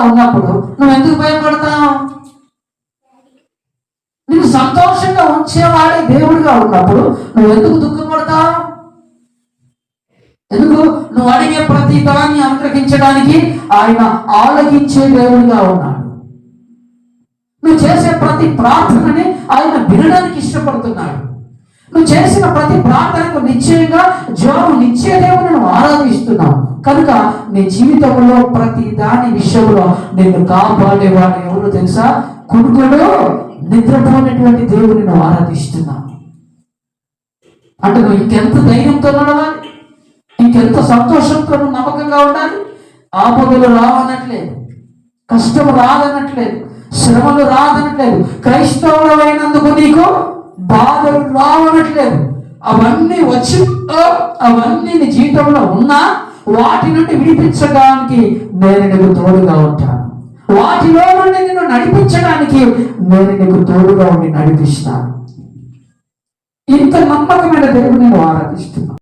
ఉన్నప్పుడు నువ్వు ఎందుకు భయపడతావు? నువ్వు సంతోషంగా ఉంచేవాడే దేవుడిగా ఉన్నప్పుడు నువ్వు ఎందుకు దుఃఖపడతావు? ఎందుకు? నువ్వు అడిగే ప్రతి దాన్ని అనుగ్రహించడానికి ఆయన ఆలకించే దేవుడిగా ఉన్నాడు. నువ్వు చేసే ప్రతి ప్రార్థనని ఆయన వినడానికి ఇష్టపడుతున్నాడు. నువ్వు చేసిన ప్రతి ప్రార్థనకు నిశ్చయంగా జవాబునిచ్చే దేవుని నువ్వు ఆరాధిస్తున్నావు. కనుక నీ జీవితంలో ప్రతి దాని విషయంలో నిన్ను కాపాడేవాడు ఎవరు తెలుసా? కునుకుడు నిద్రపోయినటువంటి దేవుని నువ్వు ఆరాధిస్తున్నావు. అంటే నువ్వు ఇంకెంత ధైర్యంతో నడవాలి, ఇంకెంత సంతోషంతో నువ్వు నమ్మకంగా ఉండాలి. ఆపదలు రావనట్లేదు, కష్టం రాదనట్లేదు, శ్రమలు రాదనట్లేదు, క్రైస్తవులమైనందుకు నీకు బాధలు రావనట్లేదు. అవన్నీ వచ్చి అవన్నీ నీ జీవితంలో ఉన్నా వాటి నుండి విడిపించడానికి నేను నీకు తోడుగా ఉంటాను. వాటిలో నుండి నిన్ను నడిపించడానికి నేను నీకు తోడుగా ఉండి నడిపిస్తాను. ఇంత నమ్మకమైన దేవుని నేను ఆరాధిస్తున్నాను.